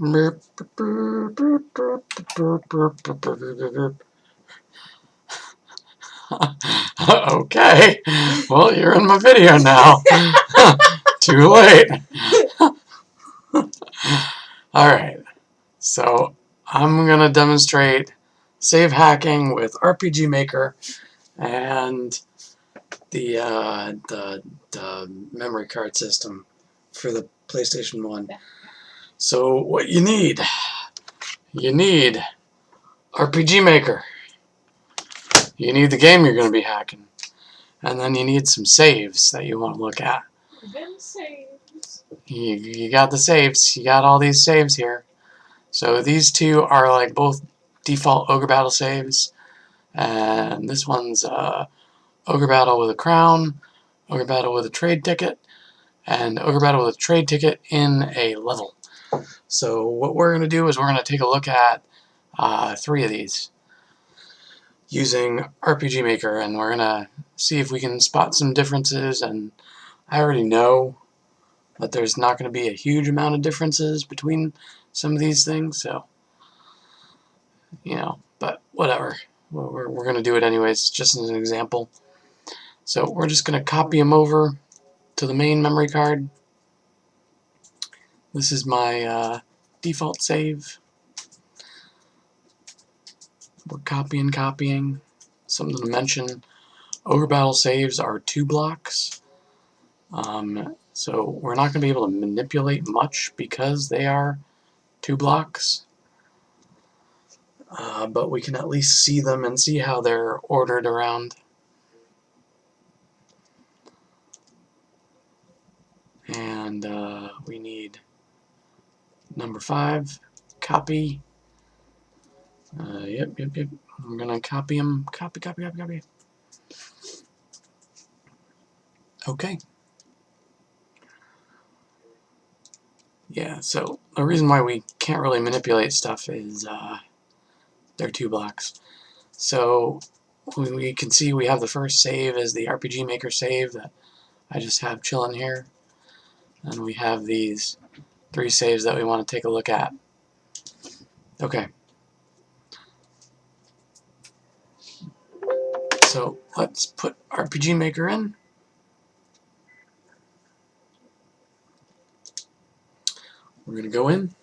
Okay, well, you're in my video now. Too late. Alright, so I'm going to demonstrate save hacking with RPG Maker and the memory card system for the PlayStation 1. So what you need RPG Maker, you need the game you're going to be hacking, and then you need some saves that you want to look at. Them saves. You got the saves, you got all these saves here. So these two are like both default Ogre Battle saves, and this one's Ogre Battle with a crown, Ogre Battle with a trade ticket, and Ogre Battle with a trade ticket in a level. So what we're going to do is we're going to take a look at 3 of these using RPG Maker, and we're going to see if we can spot some differences. And I already know that there's not going to be a huge amount of differences between some of these things, so you know, but whatever. We're going to do it anyways, just as an example. So we're just going to copy them over to the main memory card. This is my default save. We're copying. Something to mention, Ogre Battle saves are 2 blocks. So we're not going to be able to manipulate much because they are 2 blocks. But we can at least see them and see how they're ordered around. And we need number 5, copy. Yep. I'm gonna copy them. Copy. Okay. Yeah, so the reason why we can't really manipulate stuff is they're 2 blocks. So we can see we have the first save as the RPG Maker save that I just have chilling here. And we have these 3 saves that we want to take a look at. Okay. So let's put RPG Maker in. We're going to go in.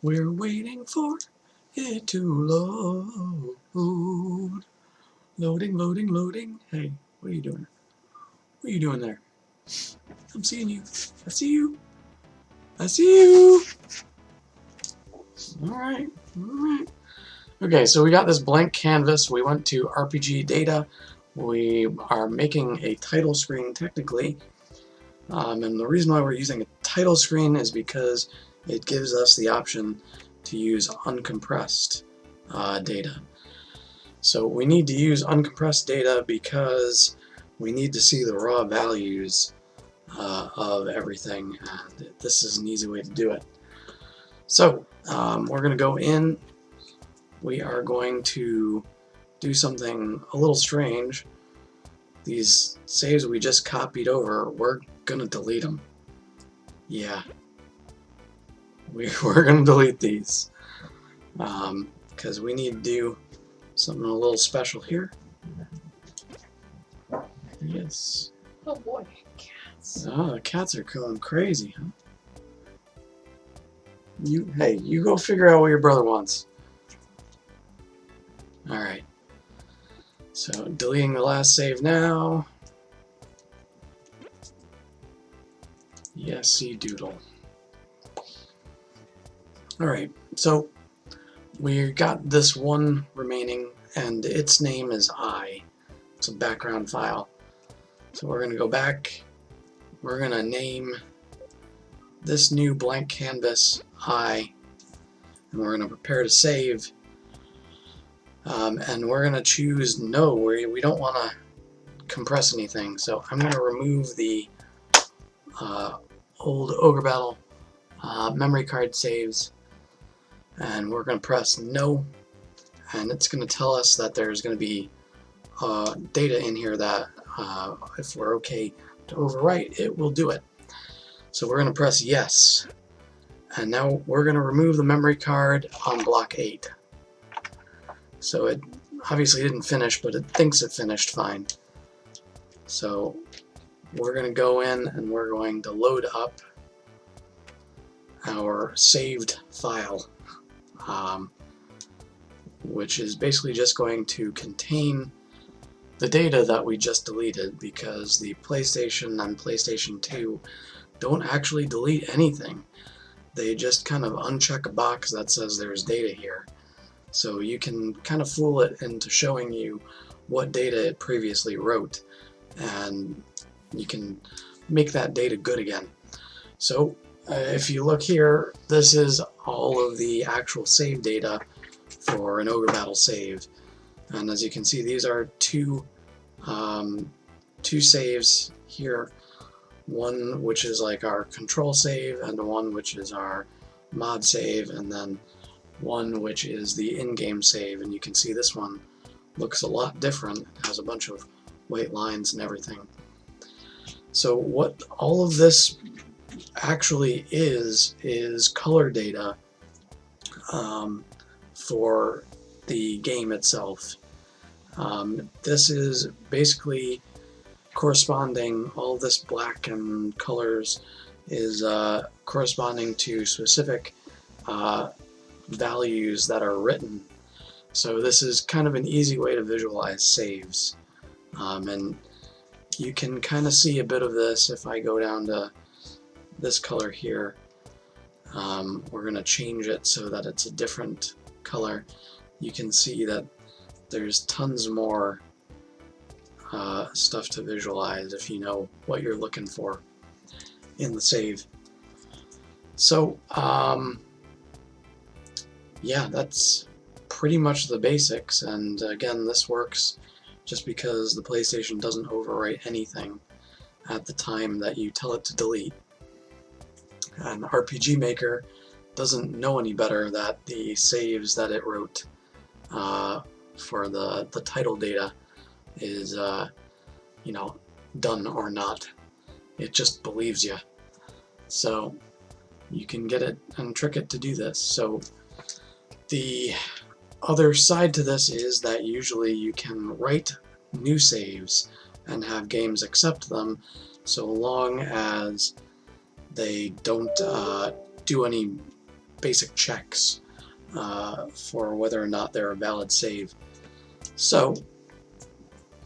We're waiting for it to load. Loading. Hey, what are you doing? What are you doing there? I'm seeing you. I see you. Alright. Okay, so we got this blank canvas. We went to RPG data. We are making a title screen technically. And the reason why we're using a title screen is because it gives us the option to use uncompressed data. So we need to use uncompressed data because we need to see the raw values of everything, and this is an easy way to do it. So we're going to go in. We are going to do something a little strange. These saves we just copied over, we're going to delete them. Yeah. We're going to delete these because we need to do something a little special here. Yes. Oh boy, cats. Oh, the cats are going crazy, huh? Hey, you go figure out what your brother wants. Alright. So, deleting the last save now. Yes, you doodle. Alright, so we got this one remaining, and its name is I. It's a background file. So we're going to go back. We're going to name this new blank canvas I, and we're going to prepare to save. And we're going to choose no, we don't want to compress anything. So I'm going to remove the old Ogre Battle memory card saves, and we're going to press no, and it's going to tell us that there's going to be data in here that if we're okay to overwrite, it will do it. So we're going to press yes, and now we're going to remove the memory card on block 8. So it obviously didn't finish, but it thinks it finished fine. So we're going to go in and we're going to load up our saved file, which is basically just going to contain the data that we just deleted, because the PlayStation and PlayStation 2 don't actually delete anything. They just kind of uncheck a box that says there's data here. So you can kind of fool it into showing you what data it previously wrote, and you can make that data good again. So if you look here, this is all of the actual save data for an Ogre Battle save. And as you can see, these are two saves here. One which is like our control save, and one which is our mod save, and then one which is the in-game save. And you can see this one looks a lot different. It has a bunch of white lines and everything. So what all of this actually is color data for the game itself. This is basically corresponding, all this black and colors is corresponding to specific values that are written. So this is kind of an easy way to visualize saves. And you can kind of see a bit of this if I go down to this color here. We're going to change it so that it's a different color. You can see that there's tons more stuff to visualize if you know what you're looking for in the save. So yeah, that's pretty much the basics. And again, this works just because the PlayStation doesn't overwrite anything at the time that you tell it to delete. And RPG Maker doesn't know any better that the saves that it wrote for the title data is you know, done or not. It just believes you. So you can get it and trick it to do this. So the other side to this is that usually you can write new saves and have games accept them, so long as they don't do any basic checks for whether or not they're a valid save. So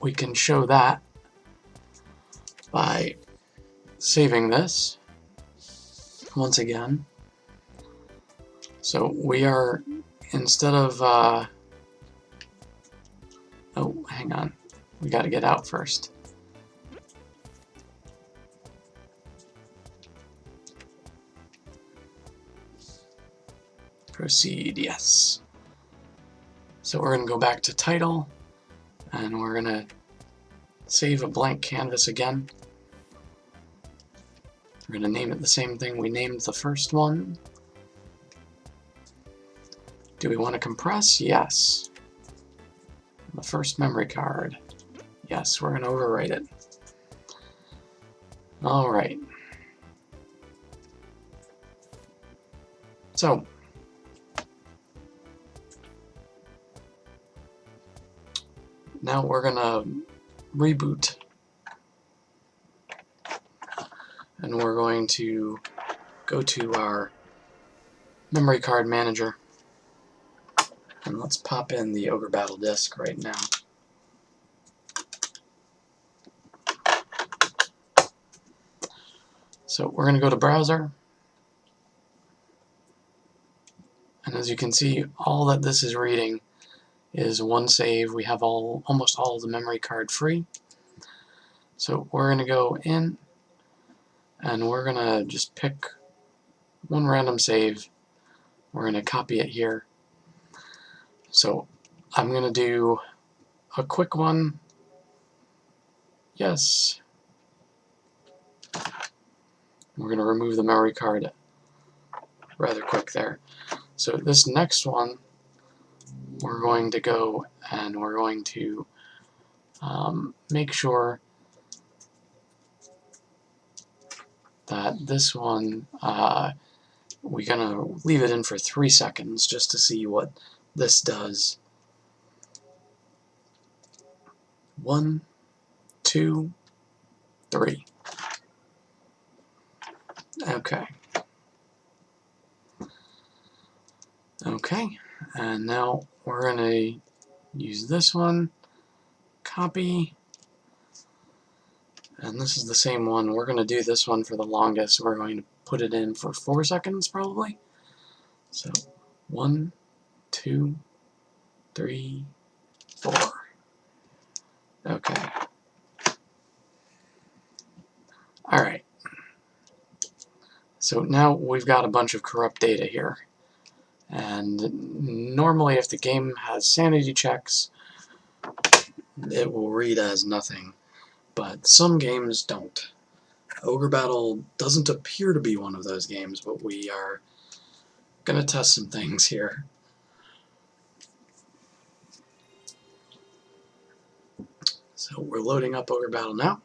we can show that by saving this once again. So we are, instead of oh, hang on, we got to get out first. Proceed, yes. So we're going to go back to title, and we're going to save a blank canvas again. We're going to name it the same thing we named the first one. Do we want to compress? Yes. The first memory card. Yes, we're going to overwrite it. Alright. So, now we're going to reboot. And we're going to go to our memory card manager. And let's pop in the Ogre Battle disk right now. So we're going to go to Browser. And as you can see, all that this is reading is one save. We have almost all of the memory card free. So we're going to go in, and we're going to just pick one random save. We're going to copy it here. So I'm going to do a quick one. Yes. We're going to remove the memory card rather quick there. So this next one, we're going to go and we're going to make sure that this one, we're going to leave it in for 3 seconds just to see what this does. 1, 2, 3. Okay. Okay, and now we're going to use this one, copy, and this is the same one. We're going to do this one for the longest. We're going to put it in for 4 seconds probably. So 1, 2, 3, 4. Okay. Alright. So now we've got a bunch of corrupt data here. And normally if the game has sanity checks, it will read as nothing. But some games don't. Ogre Battle doesn't appear to be one of those games, but we are going to test some things here. So we're loading up Ogre Battle now.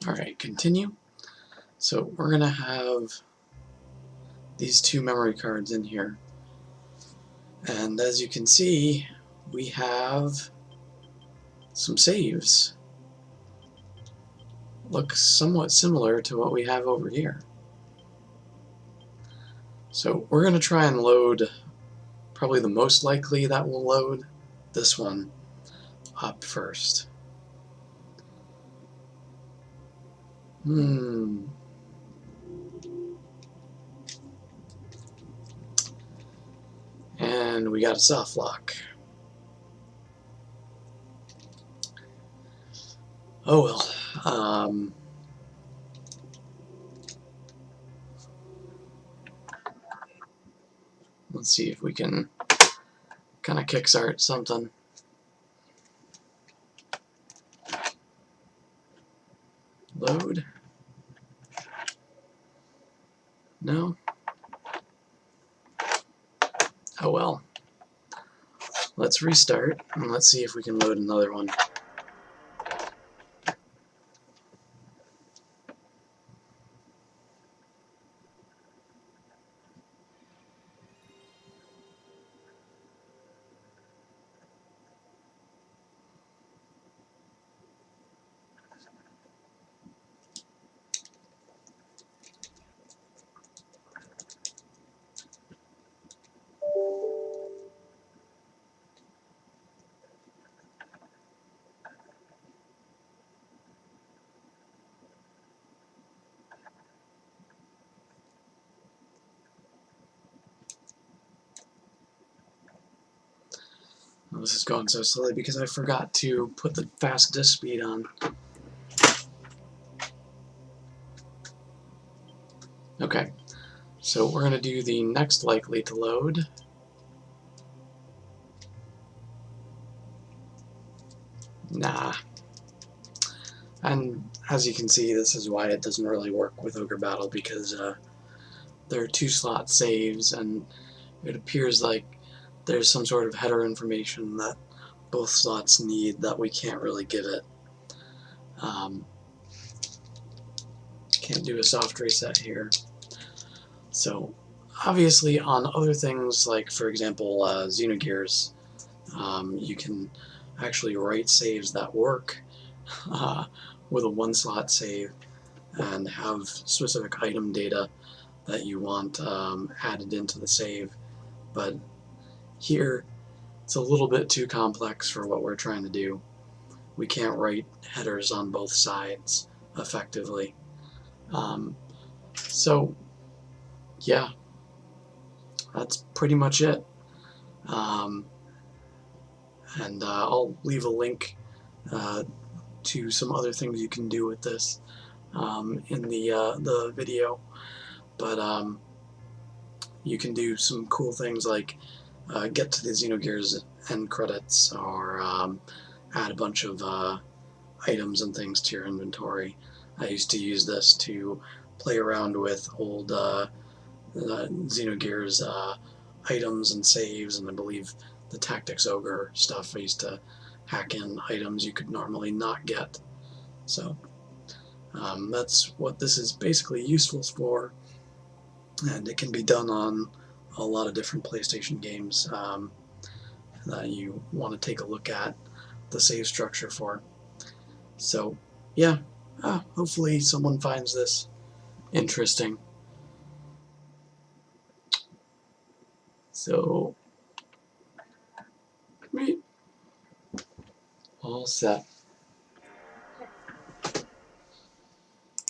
Alright, continue. So we're going to have these 2 memory cards in here. And as you can see, we have some saves. Looks somewhat similar to what we have over here. So we're going to try and load, probably the most likely that will load, this one up first. And we got a soft lock. Oh well. Let's see if we can kind of kickstart something. Load. No? Oh well. Let's restart and let's see if we can load another one. Oh, this is going so slowly because I forgot to put the fast disk speed on. Okay, so we're going to do the next likely to load. Nah. And as you can see, this is why it doesn't really work with Ogre Battle, because there are 2 slot saves, and it appears like there's some sort of header information that both slots need that we can't really give it. Can't do a soft reset here. So obviously on other things, like for example Xenogears, you can actually write saves that work with a 1-slot save and have specific item data that you want added into the save. But here it's a little bit too complex for what we're trying to do. We can't write headers on both sides effectively. So yeah, that's pretty much it. And I'll leave a link to some other things you can do with this in the video. But you can do some cool things like get to the Xenogears end credits, or add a bunch of items and things to your inventory. I used to use this to play around with old Xenogears items and saves, and I believe the Tactics Ogre stuff. I used to hack in items you could normally not get. So that's what this is basically useful for, and it can be done on a lot of different PlayStation games that you want to take a look at the save structure for. So yeah, hopefully someone finds this interesting. So, all set.